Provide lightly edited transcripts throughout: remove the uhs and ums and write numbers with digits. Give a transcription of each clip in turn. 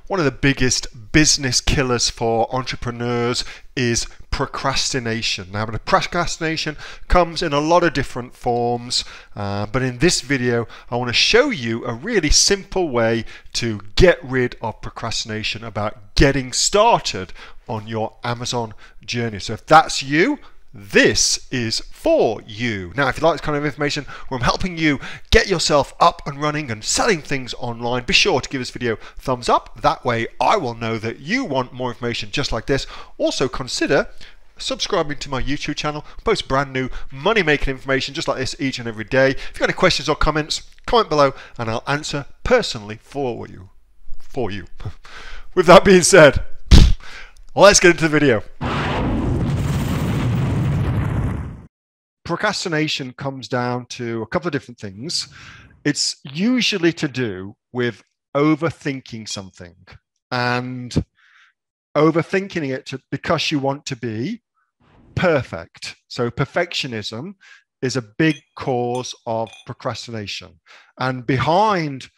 One of the biggest business killers for entrepreneurs is procrastination. Now, procrastination comes in a lot of different forms, but in this video, I want to show you a really simple way to get rid of procrastination about getting started on your Amazon journey. So if that's you, this is for you. Now, if you like this kind of information where I'm helping you get yourself up and running and selling things online, be sure to give this video a thumbs up. That way I will know that you want more information just like this. Also consider subscribing to my YouTube channel. I post brand new money making information just like this each and every day. If you've got any questions or comments, comment below and I'll answer personally for you. With that being said, let's get into the video. Procrastination comes down to a couple of different things. It's usually to do with overthinking something and overthinking it because you want to be perfect. So perfectionism is a big cause of procrastination. And behind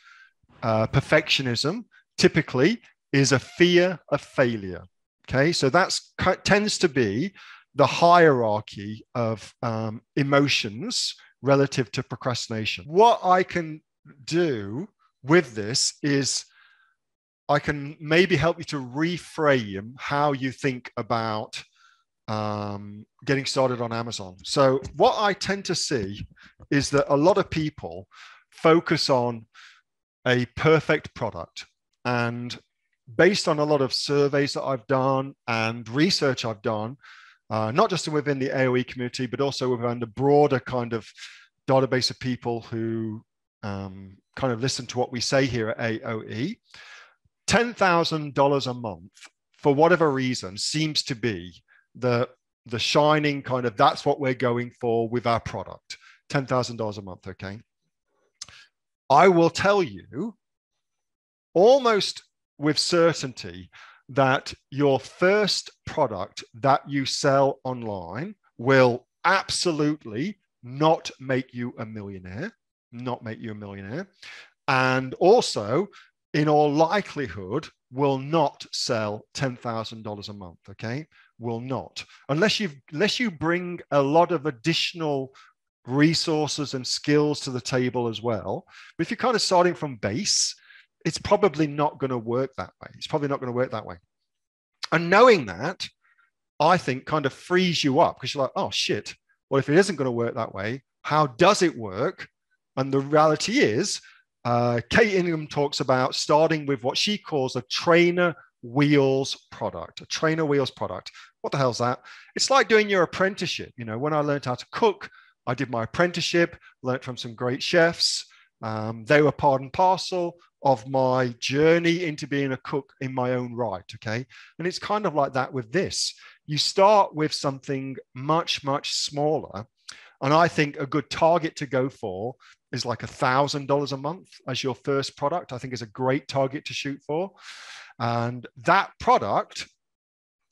perfectionism typically is a fear of failure. Okay, so that tends to be the hierarchy of emotions relative to procrastination. What I can do with this is I can maybe help you to reframe how you think about getting started on Amazon. So what I tend to see is that a lot of people focus on a perfect product, and based on a lot of surveys that I've done and research I've done, not just within the AOE community, but also within the broader kind of database of people who kind of listen to what we say here at AOE. $10,000 a month, for whatever reason, seems to be the shining kind of, that's what we're going for with our product. $10,000 a month, okay? I will tell you almost with certainty that your first product that you sell online will absolutely not make you a millionaire, and also in all likelihood will not sell $10,000 a month, okay? Will not, unless you bring a lot of additional resources and skills to the table as well. But if you're kind of starting from base, it's probably not going to work that way. And knowing that, I think, kind of frees you up, because you're like, oh shit, well, if it isn't going to work that way, how does it work? And the reality is, Kate Ingham talks about starting with what she calls a trainer wheels product. What the hell's that? It's like doing your apprenticeship. You know, when I learned how to cook, I did my apprenticeship, learned from some great chefs. They were part and parcel of my journey into being a cook in my own right, okay? And it's kind of like that with this. You start with something much, much smaller. And I think a good target to go for is like $1,000 a month as your first product. I think is a great target to shoot for. And that product,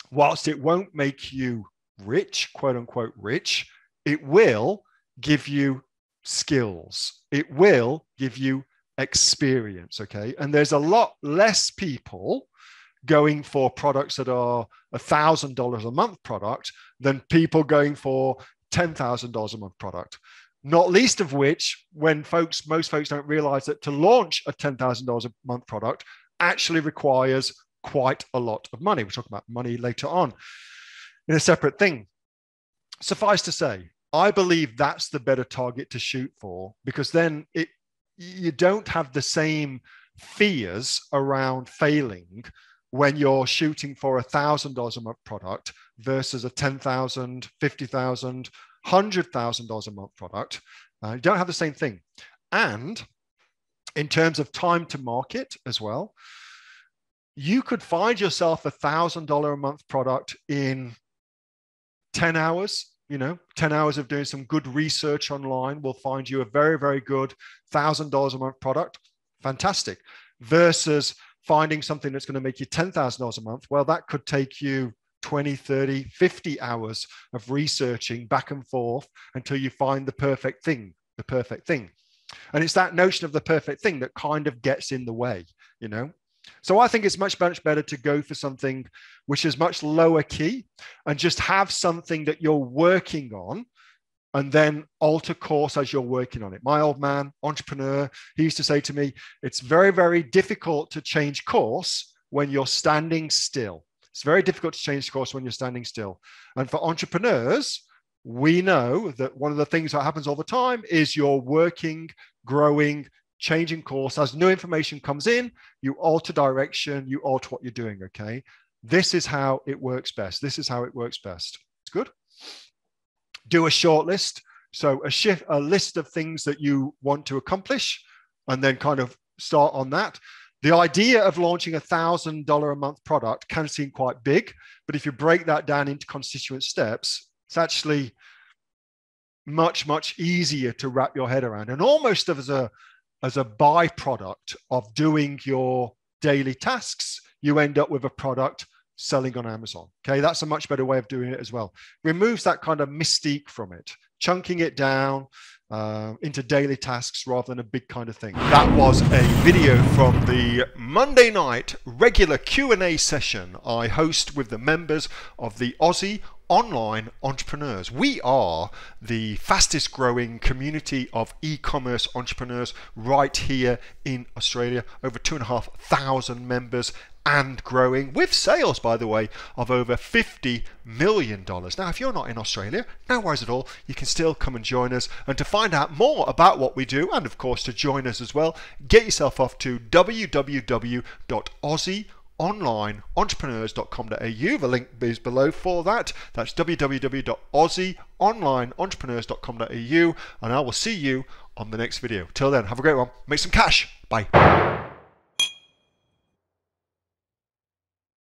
whilst it won't make you rich, quote unquote rich, it will give you skills. It will give you experience, okay? And there's a lot less people going for products that are $1,000 a month product than people going for $10,000 a month product. Not least of which, when most folks don't realize that to launch a $10,000 a month product actually requires quite a lot of money. We'll talk about money later on in a separate thing. Suffice to say, I believe that's the better target to shoot for, because then you don't have the same fears around failing when you're shooting for $1,000 a month product versus a $10,000, $50,000, $100,000 a month product. You don't have the same thing. And in terms of time to market as well, you could find yourself a $1,000 a month product in 10 hours. You know, 10 hours of doing some good research online will find you a very, very good $1,000 a month product. Fantastic. Versus finding something that's going to make you $10,000 a month. Well, that could take you 20, 30, 50 hours of researching back and forth until you find the perfect thing. And it's that notion of the perfect thing that kind of gets in the way, you know. So I think it's much better to go for something which is much lower key and just have something that you're working on and then alter course as you're working on it. My old man, entrepreneur, he used to say to me, it's very, very difficult to change course when you're standing still. It's very difficult to change course when you're standing still. And for entrepreneurs, we know that one of the things that happens all the time is you're working, growing, changing course. As new information comes in, you alter direction, you alter what you're doing, okay? This is how it works best. This is how it works best. It's good. Do a short list. So a list of things that you want to accomplish and then kind of start on that. The idea of launching $1,000 a month product can seem quite big, but if you break that down into constituent steps, it's actually much, much easier to wrap your head around. And almost as a byproduct of doing your daily tasks, you end up with a product selling on Amazon. Okay, that's a much better way of doing it as well. Removes that kind of mystique from it, chunking it down into daily tasks rather than a big kind of thing. That was a video from the Monday night regular Q&A session I host with the members of the Aussie Online Entrepreneurs. We are the fastest growing community of e-commerce entrepreneurs right here in Australia. Over 2,500 members and growing, with sales, by the way, of over $50 million. Now, if you're not in Australia, no worries at all. You can still come and join us. And to find out more about what we do, and of course to join us as well, get yourself off to www.aussieonlineentrepreneurs.com.au. The link is below for that. That's www.aussieonlineentrepreneurs.com.au. And I will see you on the next video. Till then, have a great one. Make some cash. Bye.